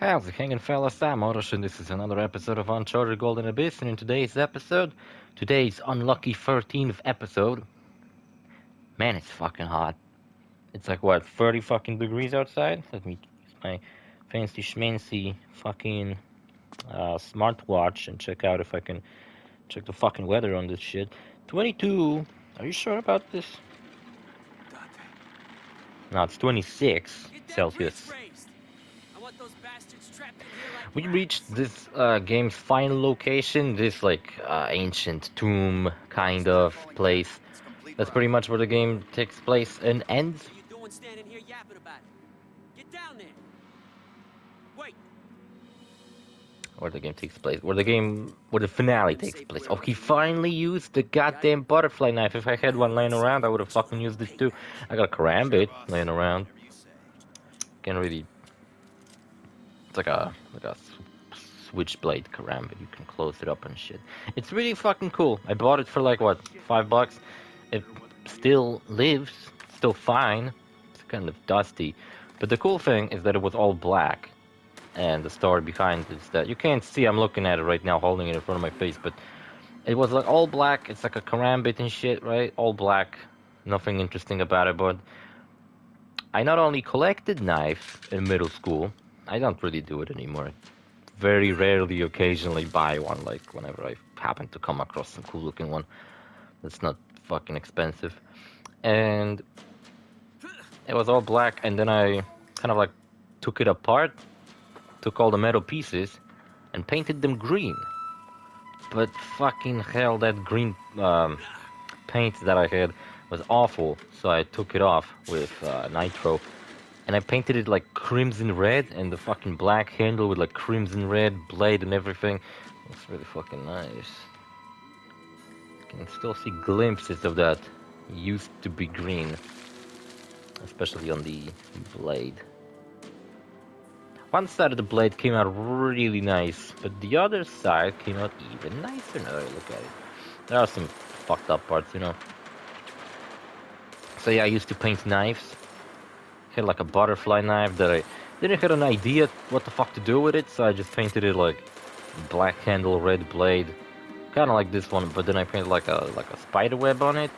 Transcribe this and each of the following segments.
How's it hanging, fellas? I'm OrosZ, and this is another episode of UNCHARTED Golden Abyss. And in today's episode, today's unlucky 13th episode, man, it's fucking hot. It's like, what, 30 fucking degrees outside? Let me use my fancy schmancy fucking smartwatch and check out if I can check the fucking weather on this shit. 22. Are you sure about this? No, it's 26 Celsius. We reached this game's final location, this like ancient tomb kind of place. That's pretty much where the game takes place and ends. What are you doing standing here yapping about it? Get down there. Wait. Where the game takes place, where the finale takes place. Oh, he finally used the goddamn butterfly knife. If I had one laying around, I would have fucking used it too. I got a karambit laying around. Can't really. It's like a switchblade karambit. You can close it up and shit. It's really fucking cool. I bought it for like what, $5. It still lives, still fine. It's kind of dusty, but the cool thing is that it was all black. And the story behind it is that you can't see. I'm looking at it right now, holding it in front of my face, but it was like all black. It's like a karambit and shit, right? All black. Nothing interesting about it, but I not only collected knives in middle school. I don't really do it anymore. Very rarely, occasionally buy one, like whenever I happen to come across some cool looking one that's not fucking expensive. And it was all black, and then I kind of like took it apart, took all the metal pieces, and painted them green. But fucking hell, that green paint that I had was awful, so I took it off with nitro. And I painted it like crimson red, and the fucking black handle with like crimson red blade and everything. It's really fucking nice. You can still see glimpses of that used to be green, especially on the blade. One side of the blade came out really nice, but the other side came out even nicer now I look at it. There are some fucked up parts, you know. So yeah, I used to paint knives. Had like a butterfly knife that I didn't have an idea what the fuck to do with it, so I just painted it like black handle, red blade, kind of like this one. But then I painted like a spider web on it.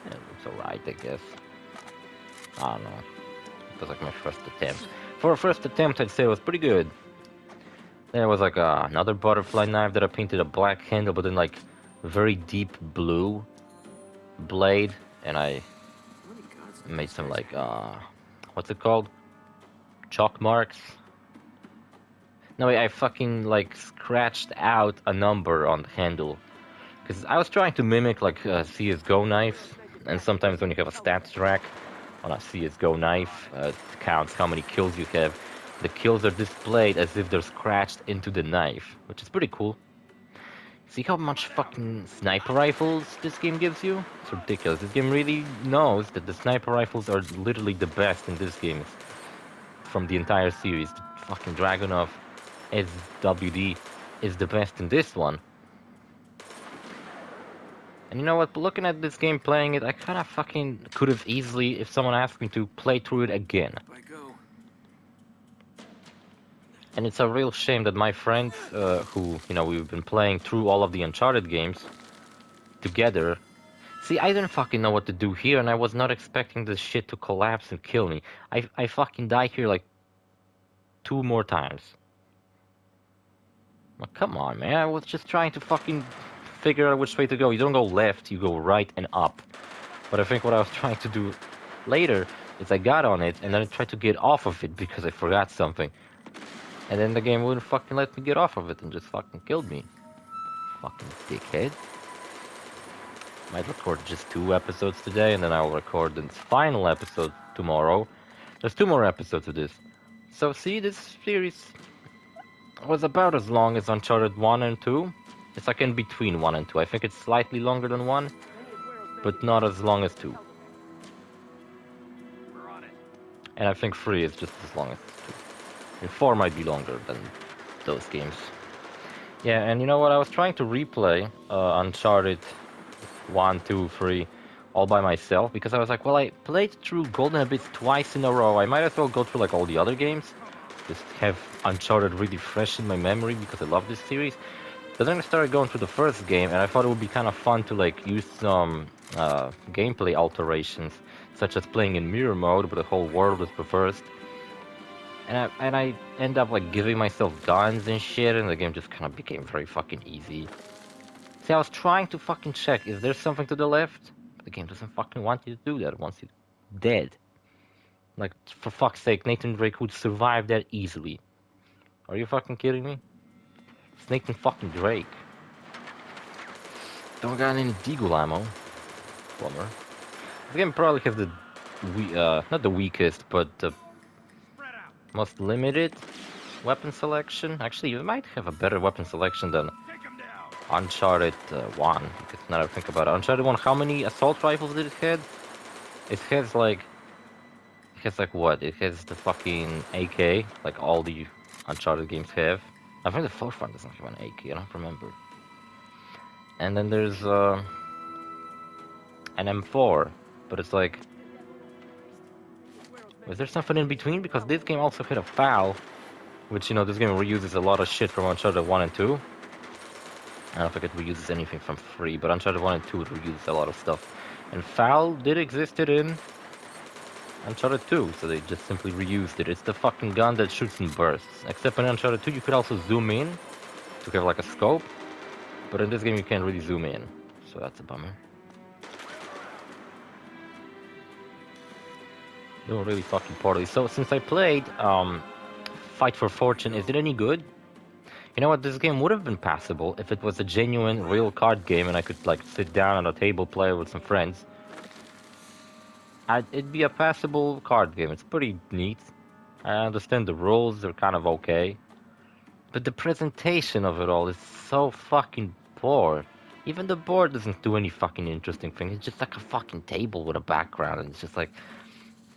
Yeah, it looks alright, I guess. I don't know. It was like my first attempt. For a first attempt, I'd say it was pretty good. There was like another butterfly knife that I painted a black handle, but then like very deep blue blade, and I made some like what's it called, chalk marks. No, I fucking like scratched out a number on the handle because I was trying to mimic like CS:GO knives, and sometimes when you have a stats track on a CS:GO knife, it counts how many kills you have. The kills are displayed as if they're scratched into the knife, which is pretty cool. See how much fucking sniper rifles this game gives you? It's ridiculous. This game really knows that the sniper rifles are literally the best in this game from the entire series. The fucking Dragunov SWD is the best in this one. And you know what? Looking at this game, playing it, I kind of fucking could have easily, if someone asked me to, play through it again. And it's a real shame that my friends, who, you know, we've been playing through all of the Uncharted games together. See, I didn't fucking know what to do here, and I was not expecting this shit to collapse and kill me. I fucking died here like 2 more times. Well, come on, man. I was just trying to fucking figure out which way to go. You don't go left, you go right and up. But I think what I was trying to do later is I got on it, and then I tried to get off of it because I forgot something. And then the game wouldn't fucking let me get off of it and just fucking killed me. Fucking dickhead. Might record just 2 episodes today, and then I'll record the final episode tomorrow. There's 2 more episodes of this. So see, this series was about as long as Uncharted 1 and 2. It's like in between 1 and 2. I think it's slightly longer than 1, but not as long as 2. And I think 3 is just as long as 2. And 4 might be longer than those games. Yeah, and you know what? I was trying to replay Uncharted 1, 2, 3 all by myself because I was like, well, I played through Golden Abyss twice in a row. I might as well go through like all the other games. just have Uncharted really fresh in my memory because I love this series. But then I started going through the first game, and I thought it would be kind of fun to like use some gameplay alterations, such as playing in mirror mode, where the whole world is reversed. And I end up like giving myself guns and shit, and the game just kind of became very fucking easy. See, I was trying to fucking check, is there something to the left? But the game doesn't fucking want you to do that once you're dead. Like, for fuck's sake, Nathan Drake would survive that easily. Are you fucking kidding me? It's Nathan fucking Drake. Don't got any deagle ammo. Bummer. The game probably has the not the weakest, but the most limited weapon selection. Actually, it might have a better weapon selection than Uncharted 1. Because now that I think about it, Uncharted 1, how many assault rifles did it have? It has like what? It has the fucking AK, like all the Uncharted games have. I think the fourth one doesn't have an AK, I don't remember. And then there's an M4, but it's like, was there something in between? Because this game also had a FAL, which, you know, this game reuses a lot of shit from Uncharted 1 and 2. I don't think it reuses anything from 3, but Uncharted 1 and 2 it reuses a lot of stuff. And FAL did existed in Uncharted 2, so they just simply reused it. It's the fucking gun that shoots in bursts. Except in Uncharted 2 you could also zoom in to have like a scope, but in this game you can't really zoom in, so that's a bummer. Doing really fucking poorly. So since I played Fight for Fortune, is it any good? You know what, this game would have been passable if it was a genuine, real card game and I could like sit down at a table, play with some friends. It'd be a passable card game. It's pretty neat. I understand the rules, they're kind of okay. But the presentation of it all is so fucking poor. Even the board doesn't do any fucking interesting thing. It's just like a fucking table with a background, and it's just like,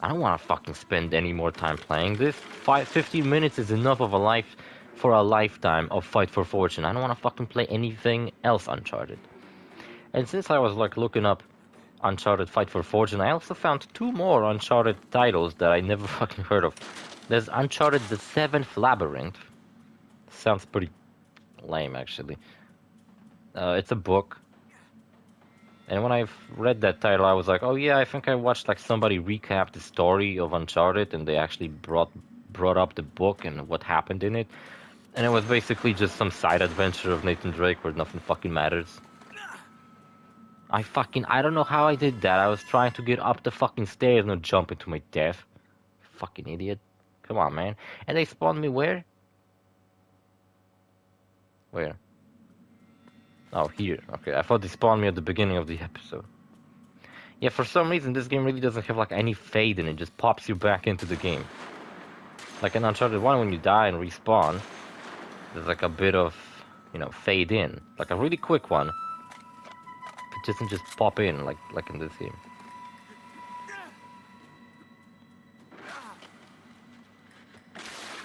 I don't want to fucking spend any more time playing this. 15 minutes is enough of a life for a lifetime of Fight for Fortune. I don't want to fucking play anything else Uncharted. And since I was like looking up Uncharted Fight for Fortune, I also found 2 more Uncharted titles that I never fucking heard of. There's Uncharted The Seventh Labyrinth. Sounds pretty lame, actually. It's a book. And when I read that title, I was like, oh yeah, I think I watched like somebody recap the story of Uncharted, and they actually brought up the book and what happened in it. And it was basically just some side adventure of Nathan Drake where nothing fucking matters. I don't know how I did that. I was trying to get up the fucking stairs, not jump into my death. Fucking idiot. Come on, man. And they spawned me where? Where? Oh, here. Okay, I thought they spawned me at the beginning of the episode. Yeah, for some reason this game really doesn't have like any fade in it. It just pops you back into the game. Like in Uncharted 1, when you die and respawn, there's like a bit of, you know, fade in. Like a really quick one. It doesn't just pop in like in this game.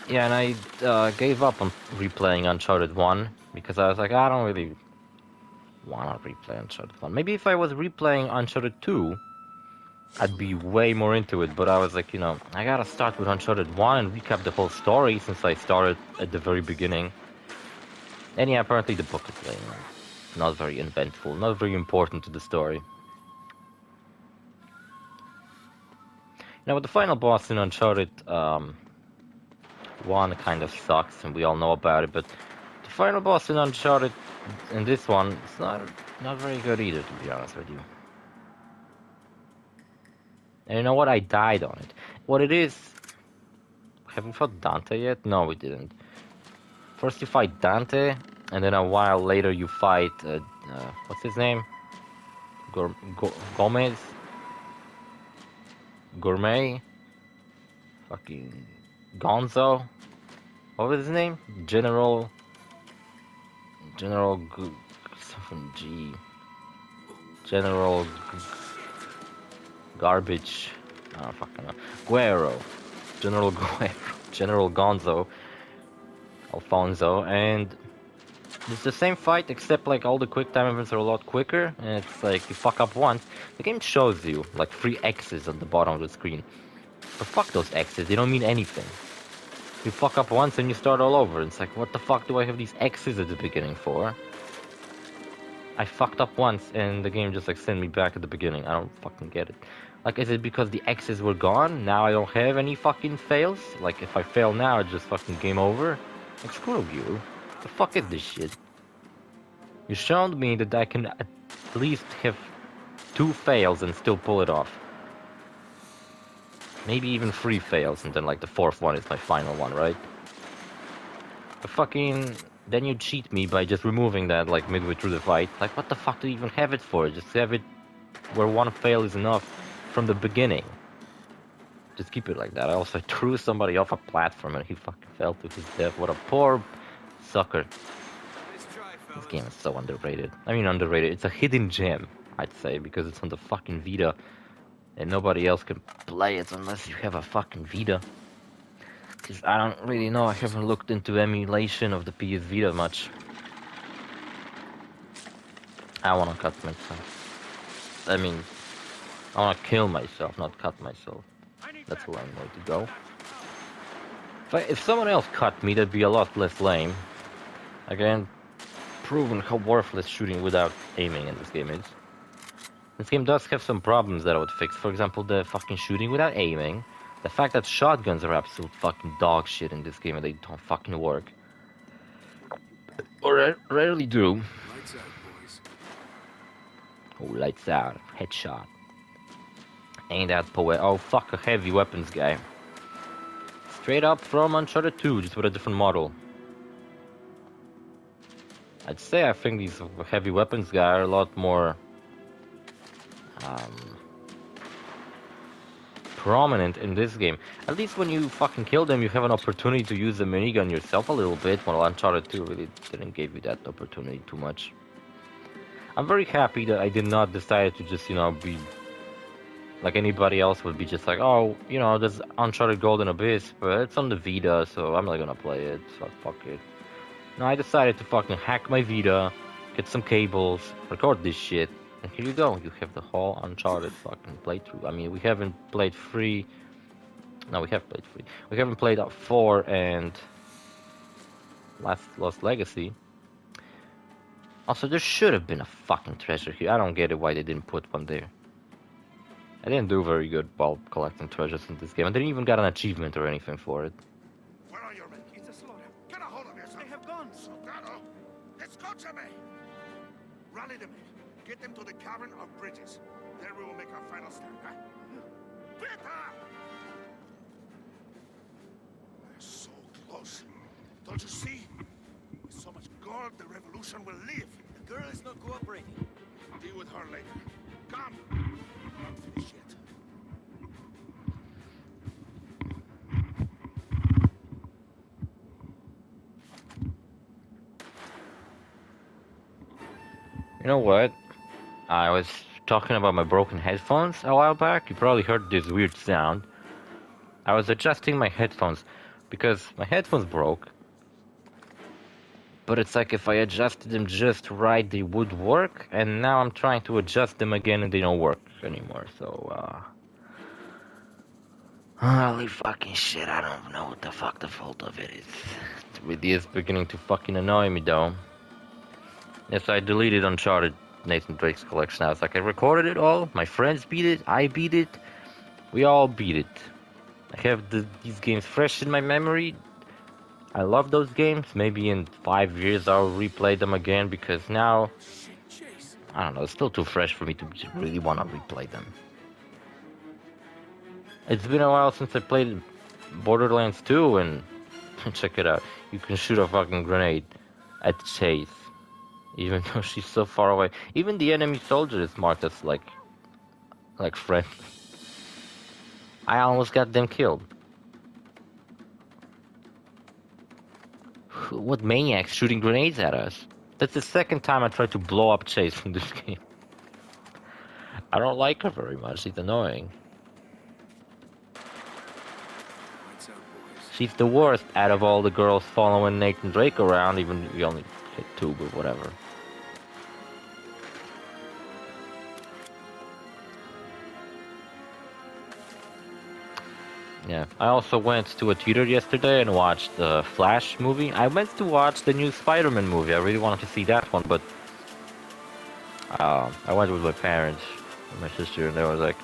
Yeah, and I gave up on replaying Uncharted 1 because I was like, I don't really want to replay Uncharted 1. Maybe if I was replaying Uncharted 2, I'd be way more into it, but I was like, you know, I gotta start with Uncharted 1 and recap the whole story since I started at the very beginning. And yeah, apparently the book is lame. Not very eventful, not very important to the story. Now, with the final boss in Uncharted 1 kind of sucks, and we all know about it, but the final boss in Uncharted, in this one, it's not very good either, to be honest with you. And you know what? I died on it. What it is... Have we fought Dante yet? No, we didn't. First you fight Dante, and then a while later you fight... what's his name? Gomez? Gourmet? Fucking... Gonzo? What was his name? General... something G... General... Garbage... I don't fucking know. Guerrero. General Guerrero. General Gonzo. Alfonso. And... it's the same fight, except like all the quick time events are a lot quicker, and it's like you fuck up once, the game shows you like 3 X's on the bottom of the screen. But fuck those X's, they don't mean anything. You fuck up once and you start all over. It's like, what the fuck do I have these X's at the beginning for? I fucked up once and the game just like sent me back at the beginning. I don't fucking get it. Like, is it because the X's were gone? Now I don't have any fucking fails? Like, if I fail now, it's just fucking game over? Like, screw you. The fuck is this shit? You showed me that I can at least have 2 fails and still pull it off. Maybe even 3 fails, and then like the 4th one is my final one, right? But fucking... Then you cheat me by just removing that like midway through the fight. Like, what the fuck do you even have it for? Just have it where 1 fail is enough from the beginning. Just keep it like that. I also threw somebody off a platform and he fucking fell to his death. What a poor sucker. This game is so underrated. I mean underrated. It's a hidden gem, I'd say, because it's on the fucking Vita. And nobody else can play it unless you have a fucking Vita. Because I don't really know, I haven't looked into emulation of the PS Vita much. I wanna cut myself. I mean, I wanna kill myself, not cut myself. That's where I'm going to go. If someone else cut me, that'd be a lot less lame. Again, proven how worthless shooting without aiming in this game is. This game does have some problems that I would fix. For example, the fucking shooting without aiming. The fact that shotguns are absolute fucking dog shit in this game and they don't fucking work. Or rarely do. Lights out, boys. Oh, lights out. Headshot. Ain't that poet? Oh, fuck, a heavy weapons guy. Straight up from Uncharted 2, just with a different model. I'd say I think these heavy weapons guys are a lot more prominent in this game. At least when you fucking kill them, you have an opportunity to use the minigun yourself a little bit, while Uncharted 2 really didn't give you that opportunity too much. I'm very happy that I did not decide to just, you know, be like anybody else would be just like, oh, you know, there's Uncharted Golden Abyss, but it's on the Vita, so I'm not gonna play it, so fuck it. No, I decided to fucking hack my Vita, get some cables, record this shit, and here you go. You have the whole Uncharted fucking playthrough. I mean, we haven't played 3. No, we have played 3. We haven't played 4 and Lost Legacy. Also, there should have been a fucking treasure here. I don't get it why they didn't put one there. I didn't do very good while collecting treasures in this game. I didn't even get an achievement or anything for it. Where are your men? It's a slaughter. Get a hold of yourself. They have gone. Soldado, escúchame. Rally them in. Get them to the cavern of bridges. There we will make our final stand, huh? Better! We're so close. Don't you see? With so much gold, the revolution will live. The girl is not cooperating. Deal with her later. Come. Not finished yet. You know what? I was talking about my broken headphones a while back. You probably heard this weird sound. I was adjusting my headphones because my headphones broke. But it's like if I adjusted them just right, they would work. And now I'm trying to adjust them again and they don't work anymore. So, holy fucking shit, I don't know what the fuck the fault of it is. It really is beginning to fucking annoy me though. Yes, I deleted Uncharted Nathan Drake's collection. I was like, I recorded it all. My friends beat it. I beat it. We all beat it. I have these games fresh in my memory. I love those games. Maybe in 5 years I'll replay them again because now, I don't know, it's still too fresh for me to really want to replay them. It's been a while since I played Borderlands 2 and check it out. You can shoot a fucking grenade at Chase. Even though she's so far away. Even the enemy soldier is marked as like friendly. I almost got them killed. What maniacs shooting grenades at us? That's the second time I tried to blow up Chase in this game. I don't like her very much. She's annoying. Lights out, boys. She's the worst out of all the girls following Nathan Drake around. Even we only hit 2, but whatever. Yeah. I also went to a theater yesterday and watched the Flash movie. I went to watch the new Spider-Man movie. I really wanted to see that one, but I went with my parents and my sister, and they was like,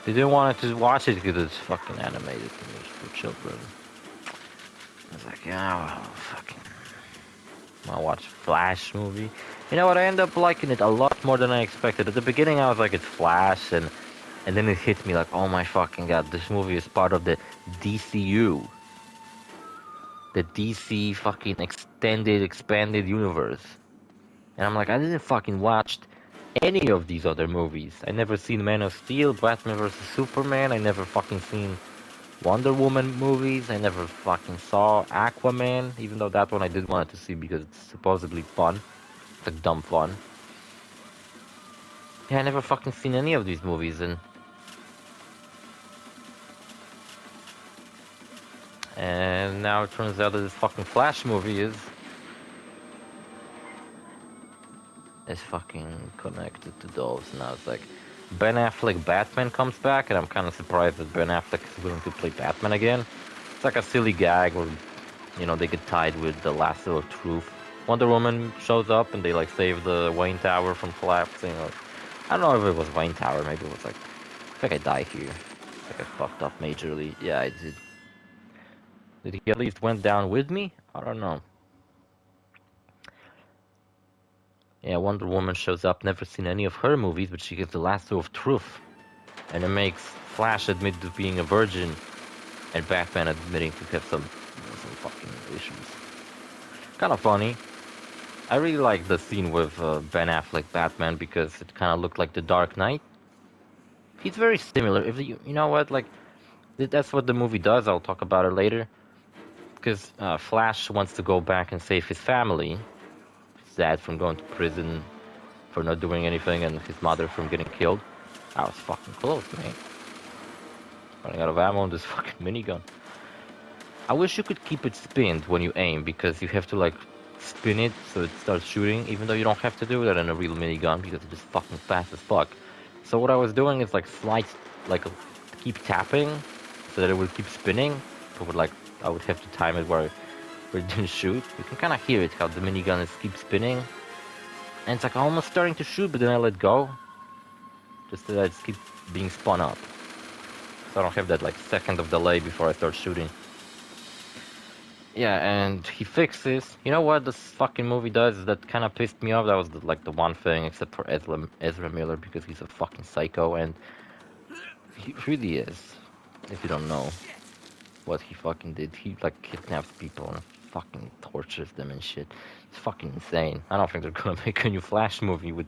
they didn't want to watch it because it's fucking animated and it's for children. I was like, yeah, well, fucking. I watched Flash movie. You know what? I ended up liking it a lot more than I expected. At the beginning, I was like, it's Flash, and then it hit me like, oh my fucking god, this movie is part of the DCU, the DC fucking expanded universe. And I'm like, I didn't fucking watch any of these other movies. I never seen Man of Steel, Batman vs Superman. I never fucking seen Wonder Woman movies. I never fucking saw Aquaman, even though that one I did want to see because it's supposedly fun. It's like dumb fun. Yeah, I never fucking seen any of these movies, and now it turns out that this fucking Flash movie is fucking connected to those. Now it's like Ben Affleck Batman comes back, and I'm kind of surprised that Ben Affleck is willing to play Batman again. It's like a silly gag where, you know, they get tied with the lasso of truth. Wonder Woman shows up and they like save the Wayne Tower from collapsing. Or, I don't know if it was Wayne Tower, maybe it was like, I think I died here. I think I fucked up majorly. Yeah, I did. Did he at least went down with me? I don't know. Yeah, Wonder Woman shows up. Never seen any of her movies, but she gets the lasso of truth, and it makes Flash admit to being a virgin, and Batman admitting to have some fucking issues. Kind of funny. I really like the scene with Ben Affleck Batman because it kind of looked like The Dark Knight. He's very similar. If you know what, like that's what the movie does. I'll talk about it later. Because Flash wants to go back and save his family, his dad from going to prison for not doing anything, and his mother from getting killed. I was fucking close, man. Running out of ammo on this fucking minigun. I wish you could keep it spinned when you aim, because you have to like spin it so it starts shooting, even though you don't have to do that in a real minigun because it's just fucking fast as fuck. So what I was doing is like keep tapping so that it would keep spinning. But would like I would have to time it where it didn't shoot. You can kind of hear it how the minigun is keep spinning, and it's like almost starting to shoot, but then I let go, just so that it keeps being spun up. So I don't have that like second of delay before I start shooting. Yeah, and he fixes. You know what this fucking movie does that kind of pissed me off? That was the one thing, except for Ezra Miller, because he's a fucking psycho, and he really is. If you don't know what he fucking did, he like kidnaps people and fucking tortures them and shit. It's fucking insane. I don't think they're gonna make a new Flash movie with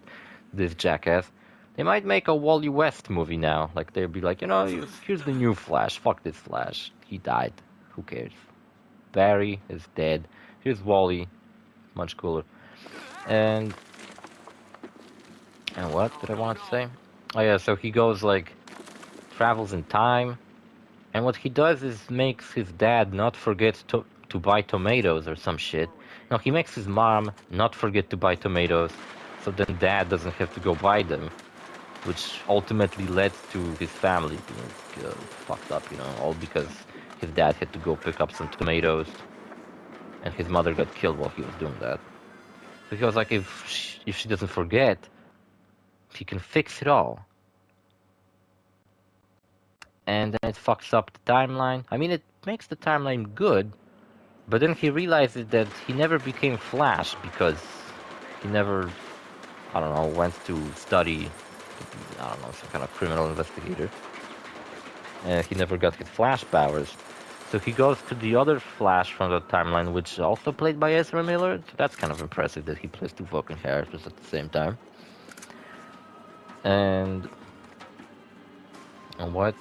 this jackass. They might make a Wally West movie now. Like they'll be like, you know, here's the new Flash. Fuck this Flash. He died. Who cares? Barry is dead. Here's Wally, much cooler. And what did I want to say? Oh yeah, so he goes like travels in time, and what he does is makes his dad not forget to buy tomatoes or some shit. No, he makes his mom not forget to buy tomatoes, so then dad doesn't have to go buy them, which ultimately led to his family being fucked up, you know, all because his dad had to go pick up some tomatoes, and his mother got killed while he was doing that. So he was like, if she doesn't forget, he can fix it all. And then it fucks up the timeline. I mean, it makes the timeline good, but then he realizes that he never became Flash because he never, I don't know, went to study, I don't know, some kind of criminal investigator. And he never got his Flash powers. So he goes to the other Flash from the timeline, which is also played by Ezra Miller. So that's kind of impressive that he plays two fucking characters at the same time. And what?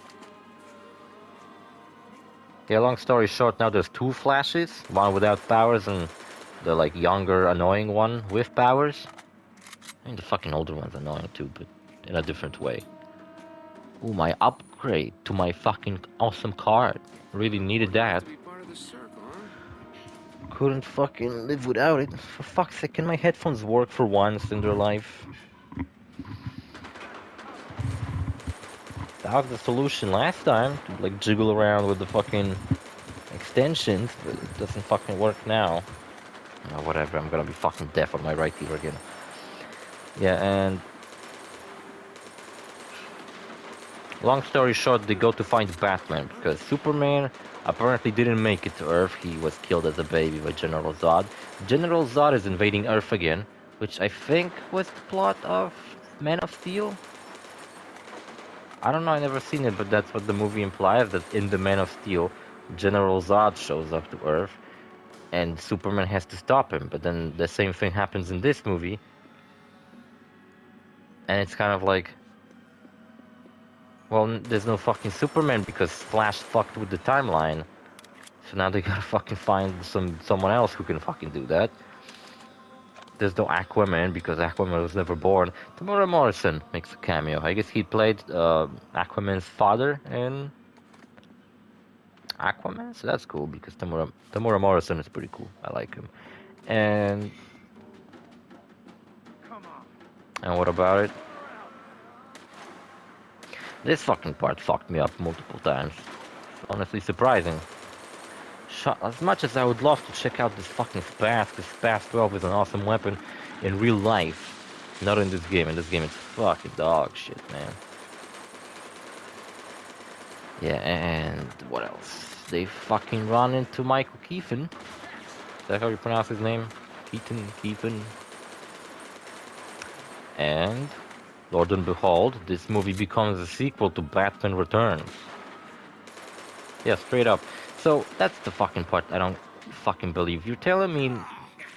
Yeah, long story short, now there's two Flashes, one without powers and the like younger, annoying one with powers. I mean, the fucking older one's annoying too, but in a different way. Ooh, my upgrade to my fucking awesome card. Really needed that. Couldn't fucking live without it. For fuck's sake, can my headphones work for once in their life? That was the solution last time, to like jiggle around with the fucking extensions, but it doesn't fucking work now. Oh, whatever, I'm gonna be fucking deaf on my right ear again. Yeah, and long story short, they go to find Batman because Superman apparently didn't make it to Earth. He was killed as a baby by General Zod. General Zod is invading Earth again, which I think was the plot of Man of Steel. I don't know, I never seen it, but that's what the movie implies, that in the Man of Steel, General Zod shows up to Earth, and Superman has to stop him. But then the same thing happens in this movie, and it's kind of like, well, there's no fucking Superman because Flash fucked with the timeline. So now they gotta fucking find someone else who can fucking do that. There's no Aquaman because Aquaman was never born. Tamura Morrison makes a cameo. I guess he played Aquaman's father in Aquaman, so that's cool because Tamura Morrison is pretty cool. I like him. And what about it? This fucking part fucked me up multiple times. It's honestly surprising. As much as I would love to check out this fucking Spaz, because Spaz 12 is an awesome weapon in real life. Not in this game. In this game it's fucking dog shit, man. Yeah, and what else? They fucking run into Michael Keaton. Is that how you pronounce his name? Keaton. And, Lord and behold, this movie becomes a sequel to Batman Returns. Yeah, straight up. So, that's the fucking part I don't fucking believe. You're telling me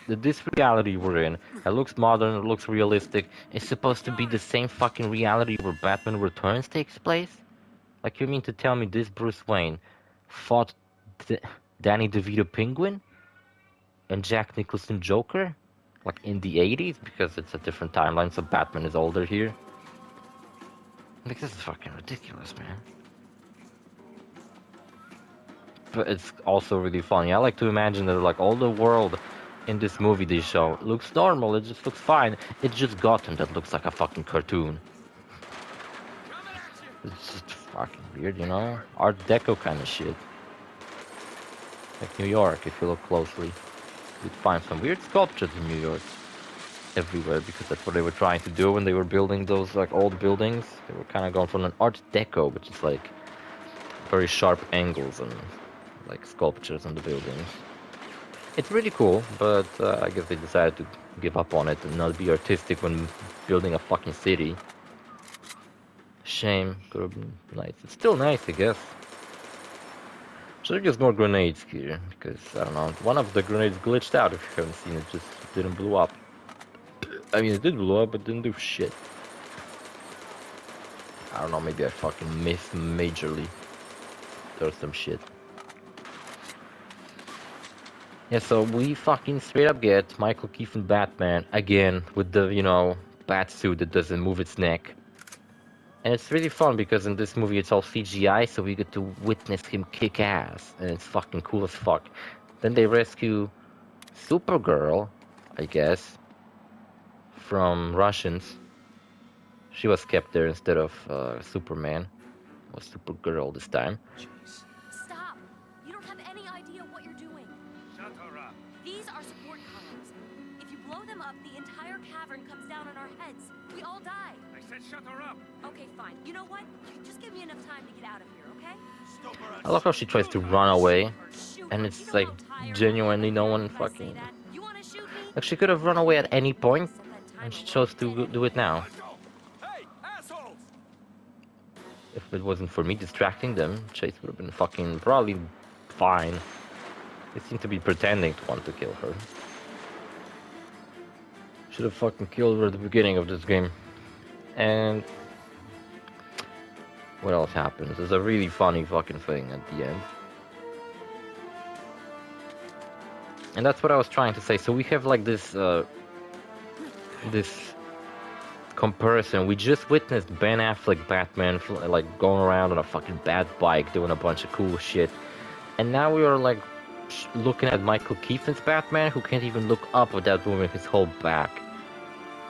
that this reality we're in, it looks modern, it looks realistic, is supposed to be the same fucking reality where Batman Returns takes place? Like, you mean to tell me this Bruce Wayne fought Danny DeVito Penguin and Jack Nicholson Joker? Like, in the 80s? Because it's a different timeline, so Batman is older here. Like, this is fucking ridiculous, man. But it's also really funny. I like to imagine that, like, all the world in this movie they show looks normal, it just looks fine. It's just Gotham that looks like a fucking cartoon. It's just fucking weird, you know? Art Deco kind of shit. Like New York, if you look closely. You'd find some weird sculptures in New York. Everywhere, because that's what they were trying to do when they were building those, like, old buildings. They were kind of going for an Art Deco, which is, like, very sharp angles and, like, sculptures on the buildings. It's really cool, but I guess they decided to give up on it and not be artistic when building a fucking city. Shame. Could have been nice. It's still nice, I guess. Should have used more grenades here, because, I don't know, one of the grenades glitched out, if you haven't seen it, just didn't blow up. I mean, it did blow up, but didn't do shit. I don't know, maybe I fucking missed majorly. There's some shit. Yeah, so we fucking straight up get Michael Keaton Batman again with the, you know, bat suit that doesn't move its neck. And it's really fun because in this movie it's all CGI, so we get to witness him kick ass, and it's fucking cool as fuck. Then they rescue Supergirl, I guess, from Russians. She was kept there instead of Superman. It was Supergirl this time. Stop! You don't have any idea what you're doing. Shut her up. These are support columns. If you blow them up, the entire cavern comes down on our heads. We all die. I said shut her up. Okay, fine. You know what? Just give me enough time to get out of here, okay? Stop her. I love how she tries to run away, Shoot. and You it's know like how tired genuinely no one I am if I say fucking. that. You wanna shoot me? Like she could have run away at any point, Set that timer and she while chose you're to dead do it now. Hey, assholes! If it wasn't for me distracting them, Chase would have been fucking probably fine. They seem to be pretending to want to kill her. Should have fucking killed her at the beginning of this game. And what else happens? There's a really funny fucking thing at the end. And that's what I was trying to say. So we have like this this comparison. We just witnessed Ben Affleck Batman like going around on a fucking bad bike doing a bunch of cool shit. And now we are like looking at Michael Keaton's Batman who can't even look up without moving his whole back.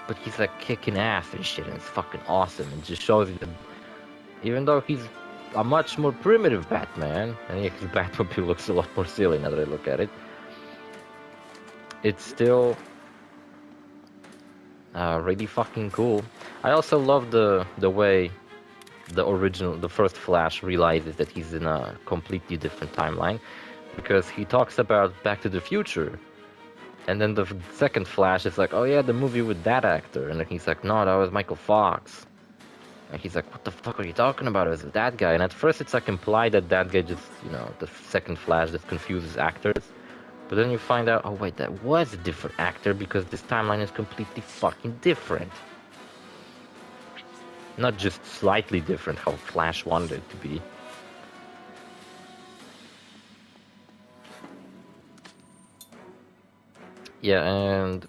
But he's like kicking ass and shit, and it's fucking awesome. It just shows you that even though he's a much more primitive Batman, and yeah, his Batmobile looks a lot more silly now that I look at it, it's still really fucking cool. I also love the way the first Flash realizes that he's in a completely different timeline, because he talks about Back to the Future, and then the second Flash is like, oh yeah, the movie with that actor, and then he's like, no, that was Michael Fox. And he's like, what the fuck are you talking about? It was that guy. And at first it's like implied that that guy just, the second Flash just confuses actors. But then you find out, oh wait, that was a different actor because this timeline is completely fucking different. Not just slightly different how Flash wanted it to be. Yeah, and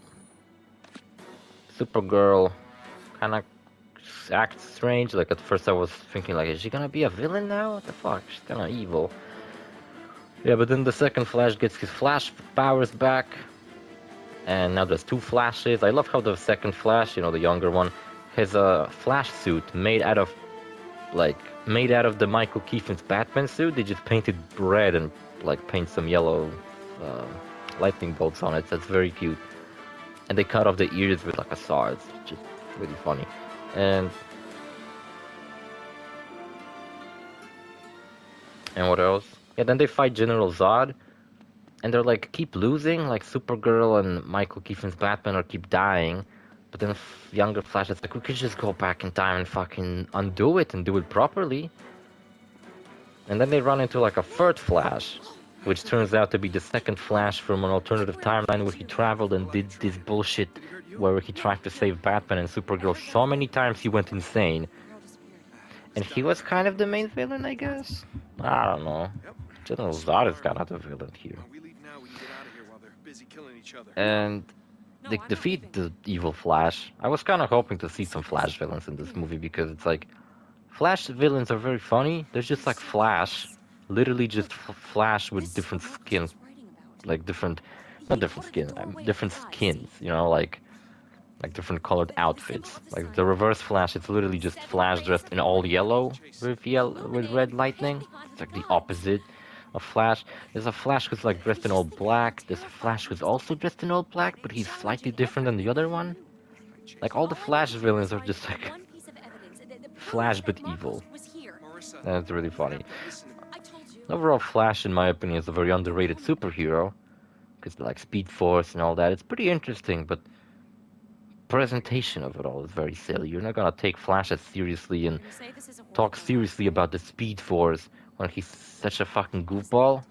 Supergirl kind of acts strange. Like at first I was thinking, like, is she gonna be a villain now? What the fuck? She's kind of evil. Yeah, but then the second Flash gets his Flash powers back, and now there's two Flashes. I love how the second Flash, the younger one, has a Flash suit made out of the Michael Keaton's Batman suit. They just painted red and paint some yellow uh, lightning bolts on it. That's very cute. And they cut off the ears with like a saw. It's just really funny. And what else? Yeah, then they fight General Zod, and they're like keep losing. Like Supergirl and Michael Keaton's Batman are keep dying. But then younger Flash is like, we could just go back in time and fucking undo it and do it properly. And then they run into like a third Flash, which turns out to be the second Flash from an alternative timeline where he traveled and did this bullshit where he tried to save Batman and Supergirl so many times he went insane. And he was kind of the main villain, I guess? I don't know. General Zod is kind of the villain here. And they defeat the evil Flash. I was kind of hoping to see some Flash villains in this movie because it's like, Flash villains are very funny. They're just like Flash. Literally just Flash with different skin. Like different, not different skin, different skins, like different colored outfits. Like the reverse Flash, it's literally just Flash dressed in all yellow with red lightning. It's like the opposite of Flash. There's a Flash who's like dressed in all black. There's a Flash who's also dressed in all black, but he's slightly different than the other one. Like all the Flash villains are just like Flash but evil. That's really funny. Overall, Flash, in my opinion, is a very underrated superhero. Because like Speed Force and all that, it's pretty interesting, but presentation of it all is very silly. You're not gonna take Flash as seriously and talk seriously about the Speed Force when he's such a fucking goofball.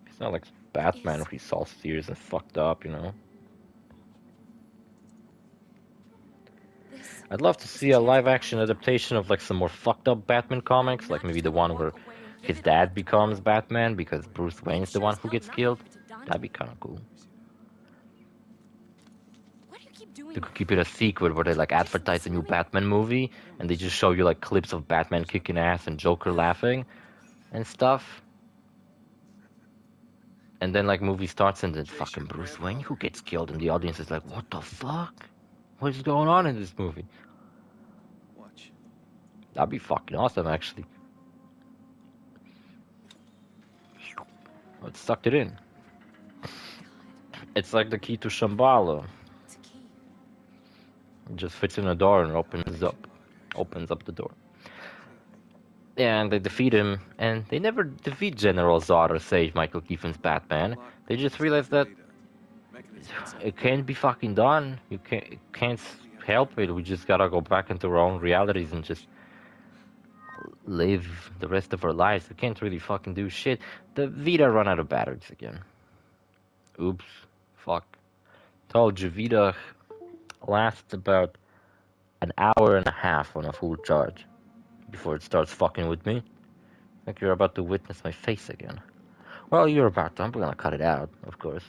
He's not like Batman where he's all serious and fucked up, I'd love to see a live-action adaptation of like some more fucked up Batman comics, like maybe the one where his dad becomes Batman because Bruce Wayne's the one who gets killed. That'd be kind of cool. They could keep it a secret where they like advertise a new Batman movie and they just show you like clips of Batman kicking ass and Joker laughing and stuff. And then like movie starts and then fucking Bruce Wayne who gets killed and the audience is like, what the fuck? What is going on in this movie? That'd be fucking awesome, actually. It sucked it in. It's like the key to Shambhala. It just fits in a door and opens up the door. And they defeat him, and they never defeat General Zod or save Michael Keaton's Batman. They just realize that it can't be fucking done. You can't help it. We just gotta go back into our own realities and just live the rest of our lives. We can't really fucking do shit. The Vita run out of batteries again. Oops. Fuck. Told you, Vita lasts about an hour and a half on a full charge before it starts fucking with me. Like you're about to witness my face again. Well, you're about to. I'm gonna cut it out, of course.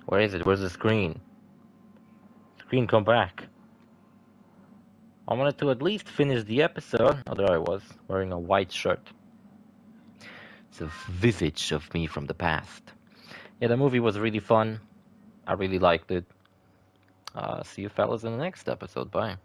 Where is it? Where's the screen? Screen, come back. I wanted to at least finish the episode. Oh, there I was, wearing a white shirt. It's a visage of me from the past. Yeah, the movie was really fun. I really liked it. See you fellas in the next episode. Bye.